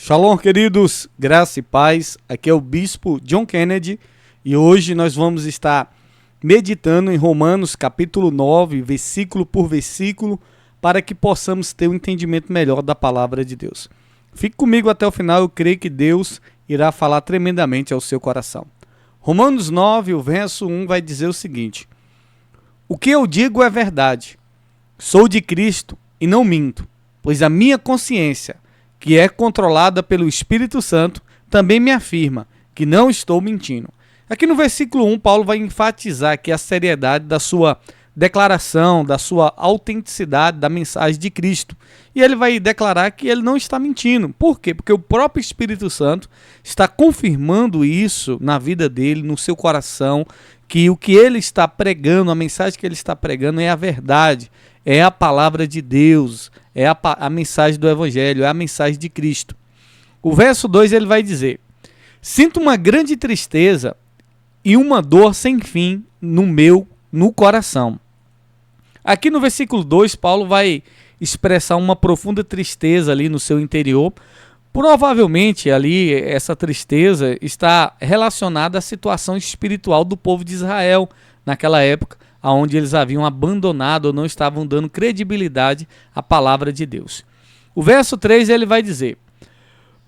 Shalom, queridos, graça e paz. Aqui é o Bispo John Kennedy e hoje nós vamos estar meditando em Romanos capítulo 9, versículo por versículo, para que possamos ter um entendimento melhor da palavra de Deus. Fique comigo até o final, eu creio que Deus irá falar tremendamente ao seu coração. Romanos 9, o verso 1 vai dizer o seguinte: o que eu digo é verdade, sou de Cristo e não minto, pois a minha consciência, que é controlada pelo Espírito Santo, também me afirma que não estou mentindo. Aqui no versículo 1, Paulo vai enfatizar aqui a seriedade da sua declaração, da sua autenticidade da mensagem de Cristo. E ele vai declarar que ele não está mentindo. Por quê? Porque o próprio Espírito Santo está confirmando isso na vida dele, no seu coração, que o que ele está pregando, a mensagem que ele está pregando é a verdade, é a palavra de Deus, é a mensagem do Evangelho, é a mensagem de Cristo. O verso 2 ele vai dizer: sinto uma grande tristeza e uma dor sem fim no coração. Aqui no versículo 2, Paulo vai expressar uma profunda tristeza ali no seu interior. Provavelmente ali essa tristeza está relacionada à situação espiritual do povo de Israel naquela época, onde eles haviam abandonado ou não estavam dando credibilidade à palavra de Deus. O verso 3 ele vai dizer: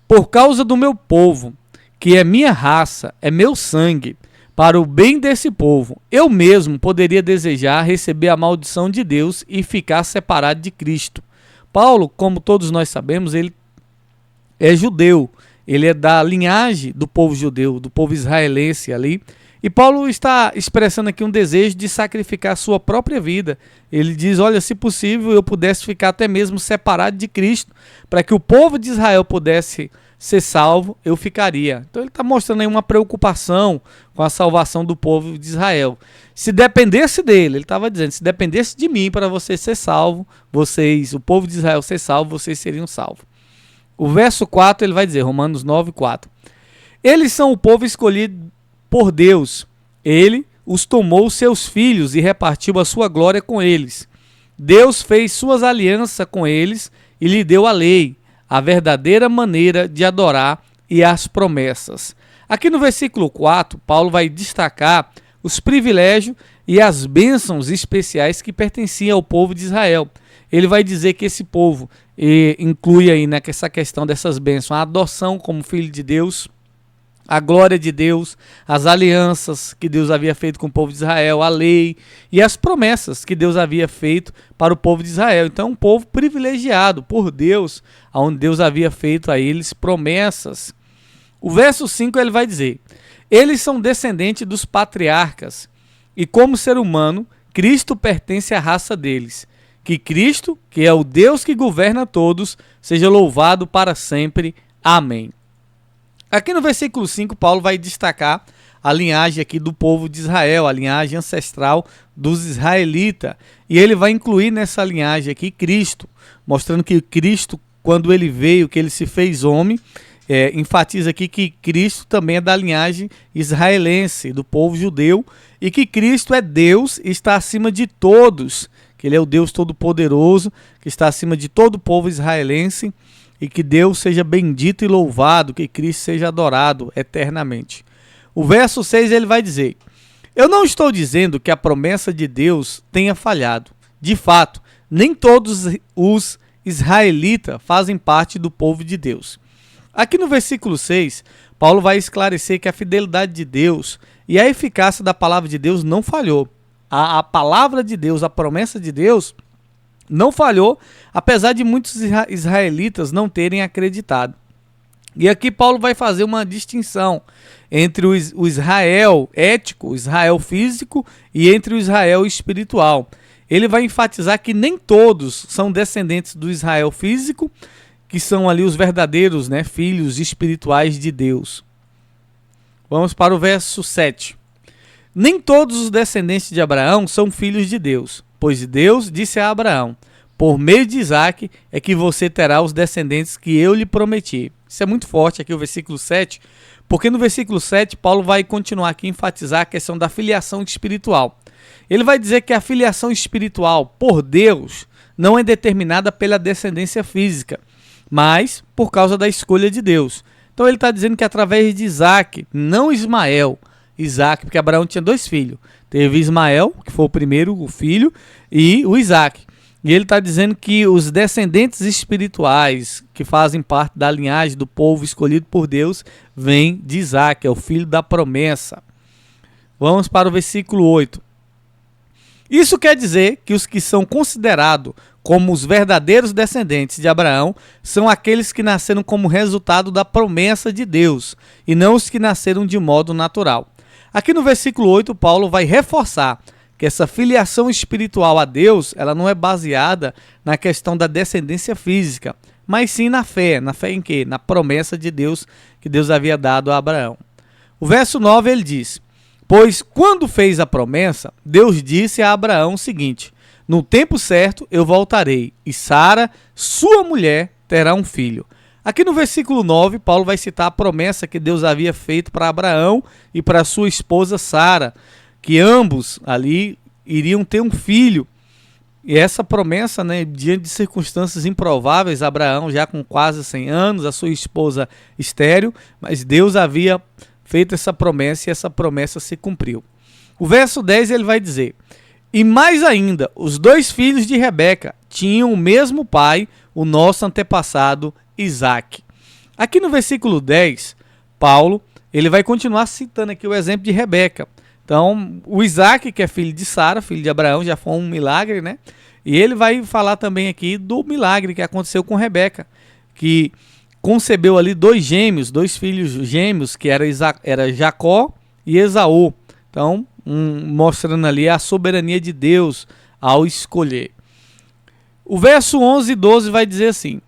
por causa do meu povo, que é minha raça, é meu sangue, para o bem desse povo, eu mesmo poderia desejar receber a maldição de Deus e ficar separado de Cristo. Paulo, como todos nós sabemos, ele é judeu, ele é da linhagem do povo judeu, do povo israelense ali. E Paulo está expressando aqui um desejo de sacrificar sua própria vida. Ele diz: olha, se possível eu pudesse ficar até mesmo separado de Cristo, para que o povo de Israel pudesse ser salvo, eu ficaria. Então ele está mostrando aí uma preocupação com a salvação do povo de Israel. Se dependesse dele, ele estava dizendo, se dependesse de mim para você ser salvo, o povo de Israel ser salvo, vocês seriam salvos. O verso 4 ele vai dizer, Romanos 9, 4. Eles são o povo escolhido por Deus. Ele os tomou seus filhos e repartiu a sua glória com eles. Deus fez suas alianças com eles e lhe deu a lei, a verdadeira maneira de adorar e as promessas. Aqui no versículo 4, Paulo vai destacar os privilégios e as bênçãos especiais que pertenciam ao povo de Israel. Ele vai dizer que esse povo inclui aí nessa questão dessas bênçãos a adoção como filho de Deus, a glória de Deus, as alianças que Deus havia feito com o povo de Israel, a lei e as promessas que Deus havia feito para o povo de Israel. Então, um povo privilegiado por Deus, onde Deus havia feito a eles promessas. O verso 5 ele vai dizer: eles são descendentes dos patriarcas e, como ser humano, Cristo pertence à raça deles. Que Cristo, que é o Deus que governa todos, seja louvado para sempre. Amém. Aqui no versículo 5, Paulo vai destacar a linhagem aqui do povo de Israel, a linhagem ancestral dos israelitas. E ele vai incluir nessa linhagem aqui Cristo, mostrando que Cristo, quando ele veio, que ele se fez homem, enfatiza aqui que Cristo também é da linhagem israelense, do povo judeu, e que Cristo é Deus e está acima de todos, que ele é o Deus todo-poderoso, que está acima de todo o povo israelense, e que Deus seja bendito e louvado, que Cristo seja adorado eternamente. O verso 6 ele vai dizer: eu não estou dizendo que a promessa de Deus tenha falhado. De fato, nem todos os israelitas fazem parte do povo de Deus. Aqui no versículo 6, Paulo vai esclarecer que a fidelidade de Deus e a eficácia da palavra de Deus não falhou. A palavra de Deus, a promessa de Deus não falhou, apesar de muitos israelitas não terem acreditado. E aqui Paulo vai fazer uma distinção entre o Israel ético, o Israel físico, e entre o Israel espiritual. Ele vai enfatizar que nem todos são descendentes do Israel físico, que são ali os verdadeiros, filhos espirituais de Deus. Vamos para o verso 7. Nem todos os descendentes de Abraão são filhos de Deus, pois Deus disse a Abraão: por meio de Isaac é que você terá os descendentes que eu lhe prometi. Isso é muito forte aqui o versículo 7, porque no versículo 7 Paulo vai continuar aqui a enfatizar a questão da filiação espiritual. Ele vai dizer que a filiação espiritual por Deus não é determinada pela descendência física, mas por causa da escolha de Deus. Então ele está dizendo que através de Isaac, não Ismael, Isaac, porque Abraão tinha 2 filhos. Teve Ismael, que foi o primeiro o filho, e o Isaac. E ele está dizendo que os descendentes espirituais que fazem parte da linhagem do povo escolhido por Deus vêm de Isaac, é o filho da promessa. Vamos para o versículo 8. Isso quer dizer que os que são considerados como os verdadeiros descendentes de Abraão são aqueles que nasceram como resultado da promessa de Deus e não os que nasceram de modo natural. Aqui no versículo 8, Paulo vai reforçar que essa filiação espiritual a Deus, ela não é baseada na questão da descendência física, mas sim na fé. Na fé em quê? Na promessa de Deus que Deus havia dado a Abraão. O verso 9 ele diz: pois quando fez a promessa, Deus disse a Abraão o seguinte: no tempo certo eu voltarei, e Sara, sua mulher, terá um filho. Aqui no versículo 9, Paulo vai citar a promessa que Deus havia feito para Abraão e para sua esposa Sara, que ambos ali iriam ter um filho. E essa promessa, né, diante de circunstâncias improváveis, Abraão já com quase 100 anos, a sua esposa estéril, mas Deus havia feito essa promessa e essa promessa se cumpriu. O verso 10 ele vai dizer: e mais ainda, os 2 filhos de Rebeca tinham o mesmo pai, o nosso antepassado Isaac. Aqui no versículo 10, Paulo ele vai continuar citando aqui o exemplo de Rebeca. Então, o Isaac, que é filho de Sara, filho de Abraão, já foi um milagre, né? E ele vai falar também aqui do milagre que aconteceu com Rebeca, que concebeu ali 2 gêmeos, 2 filhos gêmeos, que era Jacó e Esaú. Então, mostrando ali a soberania de Deus ao escolher. O verso 11 e 12 vai dizer assim: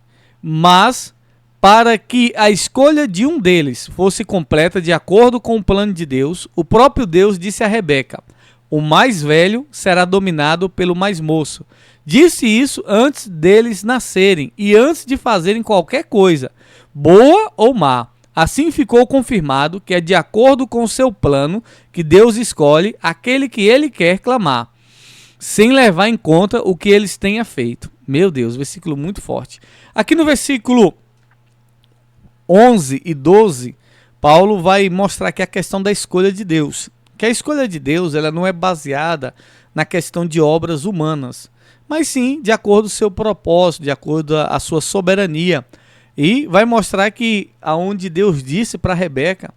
mas para que a escolha de um deles fosse completa de acordo com o plano de Deus, o próprio Deus disse a Rebeca: o mais velho será dominado pelo mais moço. Disse isso antes deles nascerem e antes de fazerem qualquer coisa, boa ou má. Assim ficou confirmado que é de acordo com o seu plano que Deus escolhe aquele que ele quer clamar, sem levar em conta o que eles tenham feito. Meu Deus, versículo muito forte. Aqui no versículo 11 e 12, Paulo vai mostrar aqui a questão da escolha de Deus. Que a escolha de Deus ela não é baseada na questão de obras humanas, mas sim de acordo com o seu propósito, de acordo com a sua soberania. E vai mostrar que aonde Deus disse para Rebeca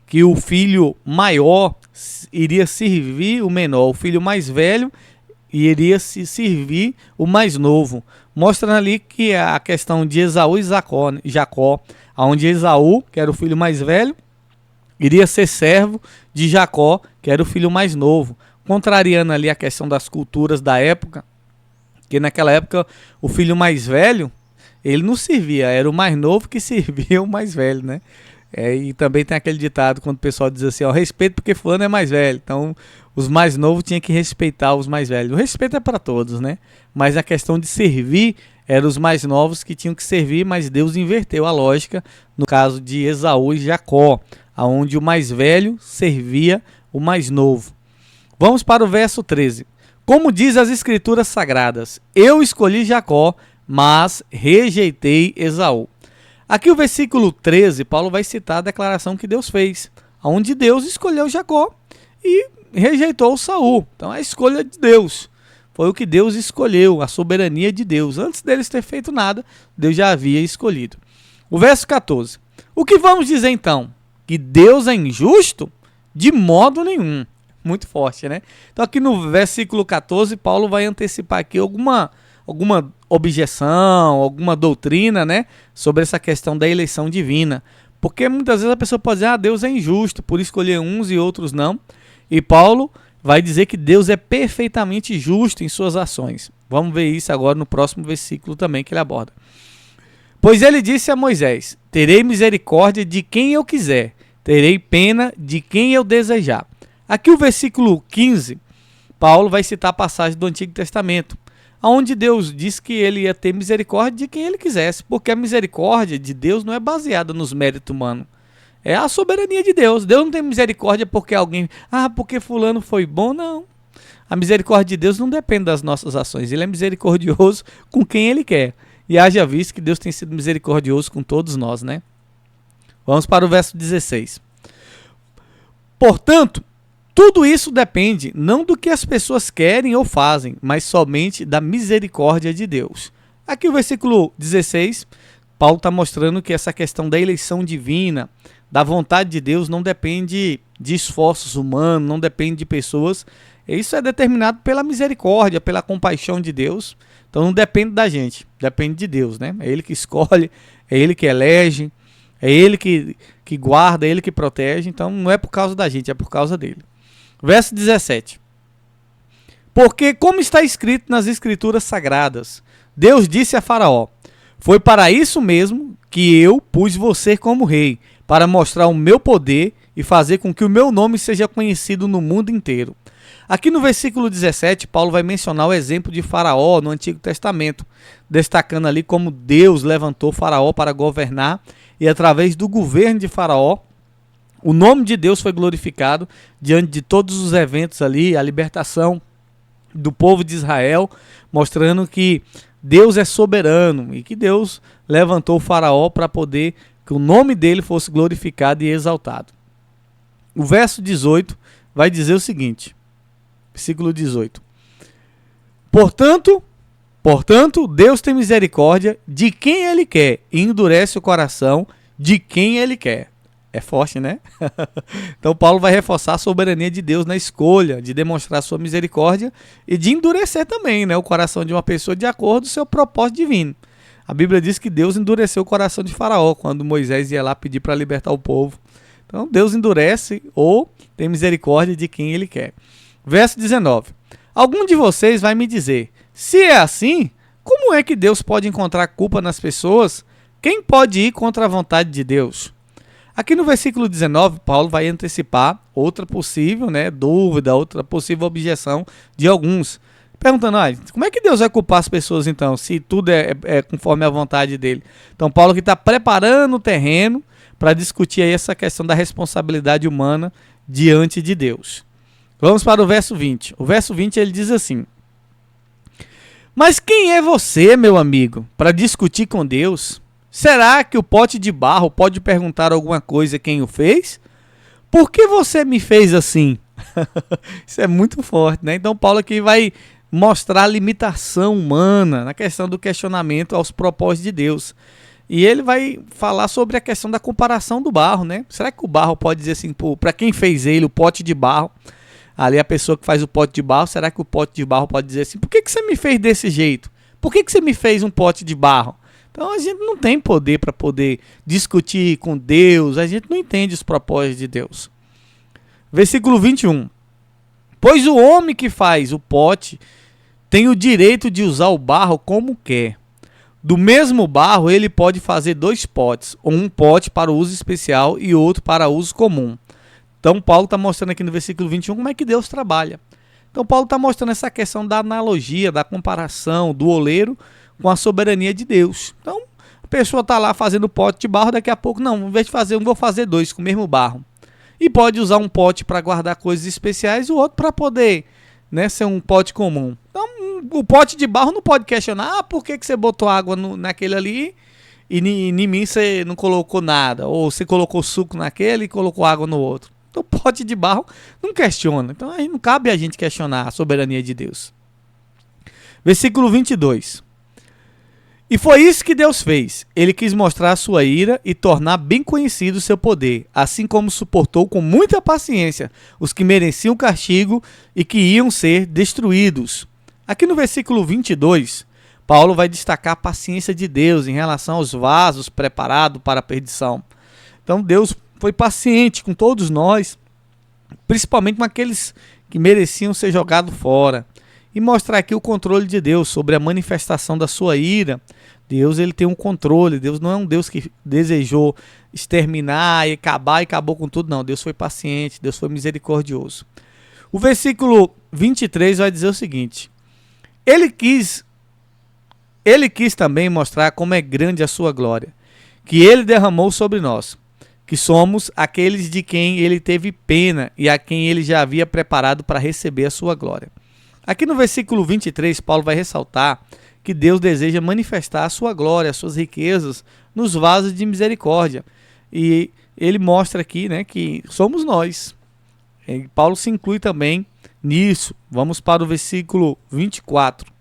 que o filho maior iria servir o menor, o filho mais velho iria se servir o mais novo. Mostrando ali que a questão de Esaú e Jacó, onde Esaú, que era o filho mais velho, iria ser servo de Jacó, que era o filho mais novo. Contrariando ali a questão das culturas da época, que naquela época o filho mais velho, ele não servia, era o mais novo que servia o mais velho, né? E também tem aquele ditado quando o pessoal diz assim, ó, respeito porque fulano é mais velho. Então, os mais novos tinham que respeitar os mais velhos. O respeito é para todos, né? Mas a questão de servir, eram os mais novos que tinham que servir, mas Deus inverteu a lógica no caso de Esaú e Jacó, onde o mais velho servia o mais novo. Vamos para o verso 13. Como diz as escrituras sagradas, eu escolhi Jacó, mas rejeitei Esaú. Aqui o versículo 13, Paulo vai citar a declaração que Deus fez, onde Deus escolheu Jacó e rejeitou Saul. Então a escolha de Deus, foi o que Deus escolheu, a soberania de Deus. Antes deles ter feito nada, Deus já havia escolhido. O verso 14, o que vamos dizer então? Que Deus é injusto? De modo nenhum. Muito forte, né? Então aqui no versículo 14, Paulo vai antecipar aqui alguma objeção, alguma doutrina, né, sobre essa questão da eleição divina. Porque muitas vezes a pessoa pode dizer, Deus é injusto por escolher uns e outros não. E Paulo vai dizer que Deus é perfeitamente justo em suas ações. Vamos ver isso agora no próximo versículo também que ele aborda. Pois ele disse a Moisés, terei misericórdia de quem eu quiser, terei pena de quem eu desejar. Aqui o versículo 15, Paulo vai citar a passagem do Antigo Testamento, onde Deus diz que ele ia ter misericórdia de quem ele quisesse, porque a misericórdia de Deus não é baseada nos méritos humanos, é a soberania de Deus. Deus não tem misericórdia porque alguém, porque fulano foi bom, não. A misericórdia de Deus não depende das nossas ações, ele é misericordioso com quem ele quer. e haja visto que Deus tem sido misericordioso com todos nós, né? Vamos para o verso 16. Portanto, tudo isso depende não do que as pessoas querem ou fazem, mas somente da misericórdia de Deus. Aqui o versículo 16, Paulo está mostrando que essa questão da eleição divina, da vontade de Deus, não depende de esforços humanos, não depende de pessoas. Isso é determinado pela misericórdia, pela compaixão de Deus. Então não depende da gente, depende de Deus, né? É Ele que escolhe, é Ele que elege, é Ele que guarda, é Ele que protege. Então não é por causa da gente, é por causa dele. Verso 17. Porque, como está escrito nas Escrituras Sagradas, Deus disse a Faraó: foi para isso mesmo que eu pus você como rei, para mostrar o meu poder e fazer com que o meu nome seja conhecido no mundo inteiro. Aqui no versículo 17, Paulo vai mencionar o exemplo de Faraó no Antigo Testamento, destacando ali como Deus levantou Faraó para governar, e através do governo de Faraó, o nome de Deus foi glorificado diante de todos os eventos ali, a libertação do povo de Israel, mostrando que Deus é soberano e que Deus levantou o Faraó para poder que o nome dele fosse glorificado e exaltado. O verso 18 vai dizer o seguinte, versículo 18. Portanto, Deus tem misericórdia de quem Ele quer e endurece o coração de quem Ele quer. É forte, né? Então Paulo vai reforçar a soberania de Deus na escolha de demonstrar sua misericórdia e de endurecer também, né, o coração de uma pessoa de acordo com o seu propósito divino. A Bíblia diz que Deus endureceu o coração de Faraó quando Moisés ia lá pedir para libertar o povo. Então Deus endurece ou tem misericórdia de quem Ele quer. Verso 19. Algum de vocês vai me dizer, se é assim, como é que Deus pode encontrar culpa nas pessoas? Quem pode ir contra a vontade de Deus? Aqui no versículo 19, Paulo vai antecipar outra possível, né, dúvida, outra possível objeção de alguns. Perguntando, como é que Deus vai culpar as pessoas então, se tudo é conforme a vontade dele? Então Paulo aqui está preparando o terreno para discutir aí essa questão da responsabilidade humana diante de Deus. Vamos para o verso 20. O verso 20 ele diz assim: mas quem é você, meu amigo, para discutir com Deus? Será que o pote de barro pode perguntar alguma coisa a quem o fez? Por que você me fez assim? Isso é muito forte, né? Então Paulo aqui vai mostrar a limitação humana na questão do questionamento aos propósitos de Deus. E ele vai falar sobre a questão da comparação do barro, né? Será que o barro pode dizer assim, para quem fez ele, o pote de barro, ali a pessoa que faz o pote de barro, será que o pote de barro pode dizer assim, por que você me fez desse jeito? Por que você me fez um pote de barro? Então a gente não tem poder para poder discutir com Deus, a gente não entende os propósitos de Deus. Versículo 21. Pois o homem que faz o pote tem o direito de usar o barro como quer. Do mesmo barro ele pode fazer 2 potes, ou um pote para uso especial e outro para uso comum. Então Paulo está mostrando aqui no versículo 21 como é que Deus trabalha. Então Paulo está mostrando essa questão da analogia, da comparação do oleiro com a soberania de Deus. Então, a pessoa está lá fazendo pote de barro, daqui a pouco, não, em vez de fazer um, vou fazer 2 com o mesmo barro. E pode usar um pote para guardar coisas especiais e o outro para poder, né, ser um pote comum. Então, o pote de barro não pode questionar, por que você botou água naquele ali e em mim você não colocou nada? Ou você colocou suco naquele e colocou água no outro? Então, o pote de barro não questiona. Então, aí não cabe a gente questionar a soberania de Deus. Versículo 22. E foi isso que Deus fez. Ele quis mostrar a sua ira e tornar bem conhecido o seu poder, assim como suportou com muita paciência os que mereciam castigo e que iam ser destruídos. Aqui no versículo 22, Paulo vai destacar a paciência de Deus em relação aos vasos preparados para a perdição. Então Deus foi paciente com todos nós, principalmente com aqueles que mereciam ser jogados fora. E mostrar aqui o controle de Deus sobre a manifestação da sua ira. Deus ele tem um controle, Deus não é um Deus que desejou exterminar e acabou com tudo, não. Deus foi paciente, Deus foi misericordioso. O versículo 23 vai dizer o seguinte: Ele quis também mostrar como é grande a sua glória, que Ele derramou sobre nós, que somos aqueles de quem Ele teve pena e a quem Ele já havia preparado para receber a sua glória. Aqui no versículo 23, Paulo vai ressaltar que Deus deseja manifestar a sua glória, as suas riquezas nos vasos de misericórdia. E ele mostra aqui, né, que somos nós. E Paulo se inclui também nisso. Vamos para o versículo 24.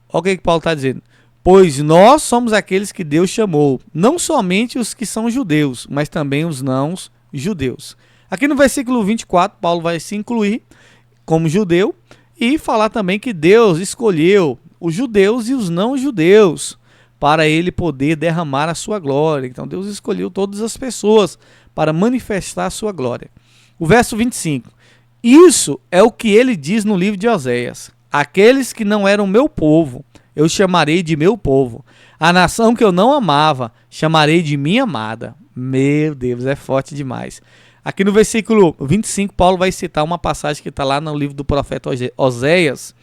Olha o que Paulo está dizendo. Pois nós somos aqueles que Deus chamou, não somente os que são judeus, mas também os não judeus. Aqui no versículo 24, Paulo vai se incluir como judeu e falar também que Deus escolheu os judeus e os não judeus para ele poder derramar a sua glória. Então Deus escolheu todas as pessoas para manifestar a sua glória. O verso 25. Isso é o que ele diz no livro de Oséias. Aqueles que não eram meu povo, eu chamarei de meu povo. A nação que eu não amava, chamarei de minha amada. Meu Deus, é forte demais. Aqui no versículo 25, Paulo vai citar uma passagem que está lá no livro do profeta Oséias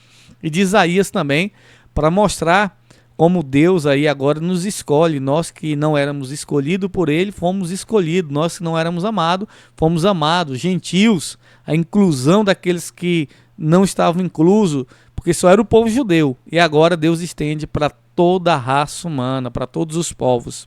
e de Isaías também, para mostrar como Deus aí agora nos escolhe. Nós que não éramos escolhidos por ele, fomos escolhidos. Nós que não éramos amados, fomos amados. Gentios, a inclusão daqueles que não estavam inclusos, porque só era o povo judeu. E agora Deus estende para toda a raça humana, para todos os povos.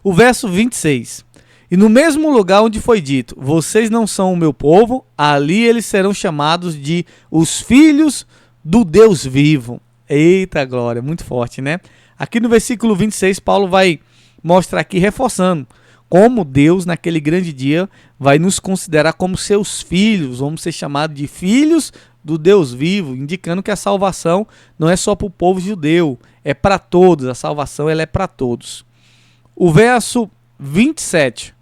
O verso 26. E no mesmo lugar onde foi dito, vocês não são o meu povo, ali eles serão chamados de os filhos do Deus vivo. Eita glória, muito forte, né? Aqui no versículo 26, Paulo vai mostrar aqui, reforçando, como Deus naquele grande dia vai nos considerar como seus filhos, vamos ser chamados de filhos do Deus vivo, indicando que a salvação não é só para o povo judeu, é para todos, a salvação ela é para todos. O verso 27,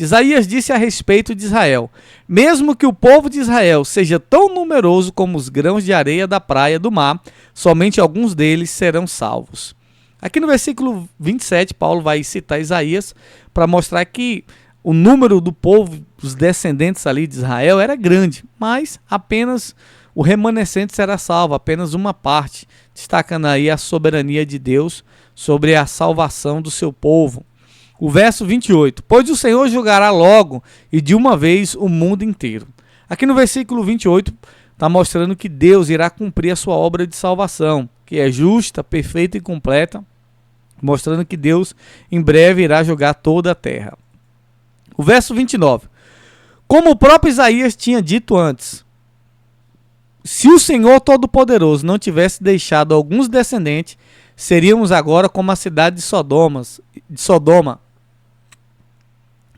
Isaías disse a respeito de Israel, mesmo que o povo de Israel seja tão numeroso como os grãos de areia da praia do mar, somente alguns deles serão salvos. Aqui no versículo 27, Paulo vai citar Isaías para mostrar que o número do povo, os descendentes ali de Israel era grande, mas apenas o remanescente será salvo, apenas uma parte, destacando aí a soberania de Deus sobre a salvação do seu povo. O verso 28, pois o Senhor julgará logo e de uma vez o mundo inteiro. Aqui no versículo 28 está mostrando que Deus irá cumprir a sua obra de salvação, que é justa, perfeita e completa, mostrando que Deus em breve irá julgar toda a terra. O verso 29, como o próprio Isaías tinha dito antes, se o Senhor Todo-Poderoso não tivesse deixado alguns descendentes, seríamos agora como a cidade de Sodoma.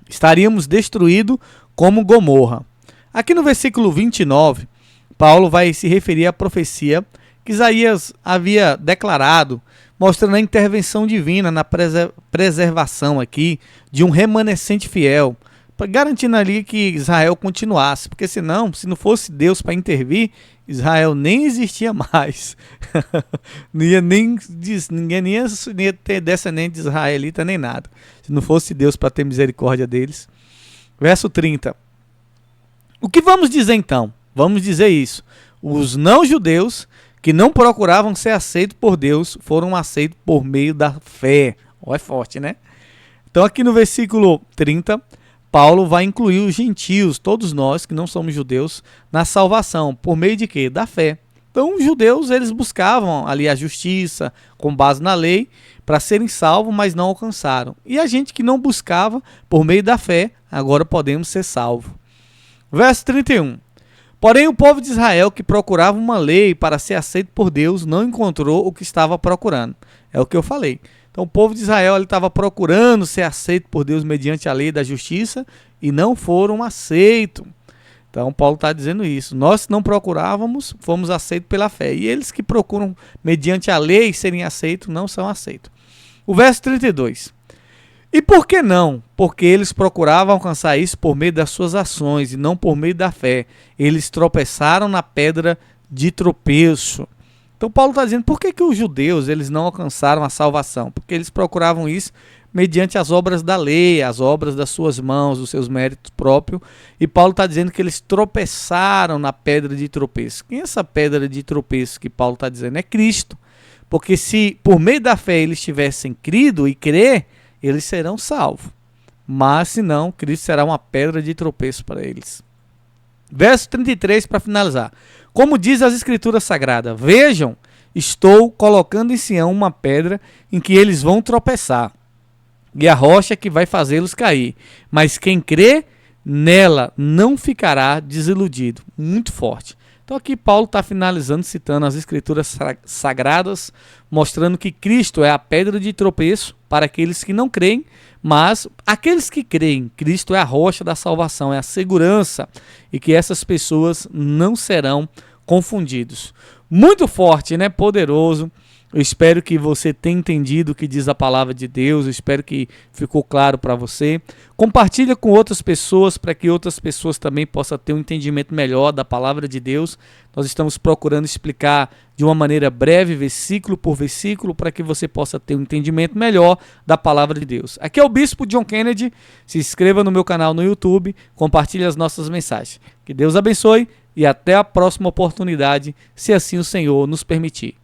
Estaríamos destruídos como Gomorra. Aqui no versículo 29, Paulo vai se referir à profecia que Isaías havia declarado, mostrando a intervenção divina na preservação aqui de um remanescente fiel, garantindo ali que Israel continuasse, porque senão, se não fosse Deus para intervir, Israel nem existia mais. Ninguém ia ter descendente de israelita nem nada, se não fosse Deus para ter misericórdia deles. Verso 30. O que vamos dizer então? Vamos dizer isso. Os não-judeus que não procuravam ser aceitos por Deus foram aceitos por meio da fé. É forte, né? Então aqui no versículo 30, Paulo vai incluir os gentios, todos nós que não somos judeus, na salvação. Por meio de quê? Da fé. Então os judeus eles buscavam ali a justiça com base na lei para serem salvos, mas não alcançaram. E a gente que não buscava por meio da fé, agora podemos ser salvos. Verso 31. Porém o povo de Israel que procurava uma lei para ser aceito por Deus não encontrou o que estava procurando. É o que eu falei. Então o povo de Israel estava procurando ser aceito por Deus mediante a lei da justiça e não foram aceitos. Então Paulo está dizendo isso. Nós não procurávamos, fomos aceitos pela fé. E eles que procuram mediante a lei serem aceitos, não são aceitos. O verso 32. E por que não? Porque eles procuravam alcançar isso por meio das suas ações e não por meio da fé. Eles tropeçaram na pedra de tropeço. Então Paulo está dizendo, por que os judeus eles não alcançaram a salvação? Porque eles procuravam isso mediante as obras da lei, as obras das suas mãos, dos seus méritos próprios. E Paulo está dizendo que eles tropeçaram na pedra de tropeço. Quem é essa pedra de tropeço que Paulo está dizendo? É Cristo. Porque se por meio da fé eles tivessem crido e crer, eles serão salvos. Mas se não, Cristo será uma pedra de tropeço para eles. Verso 33 para finalizar. Como diz as Escrituras Sagradas, vejam, estou colocando em Sião uma pedra em que eles vão tropeçar, e a rocha que vai fazê-los cair. Mas quem crê nela não ficará desiludido. Muito forte. Então aqui Paulo está finalizando citando as escrituras sagradas, mostrando que Cristo é a pedra de tropeço para aqueles que não creem, mas aqueles que creem, Cristo é a rocha da salvação, é a segurança, e que essas pessoas não serão confundidos. Muito forte, né? Poderoso. Eu espero que você tenha entendido o que diz a palavra de Deus, eu espero que ficou claro para você. Compartilha com outras pessoas para que outras pessoas também possam ter um entendimento melhor da palavra de Deus. Nós estamos procurando explicar de uma maneira breve, versículo por versículo, para que você possa ter um entendimento melhor da palavra de Deus. Aqui é o Bispo John Kennedy, se inscreva no meu canal no YouTube, compartilhe as nossas mensagens. Que Deus abençoe e até a próxima oportunidade, se assim o Senhor nos permitir.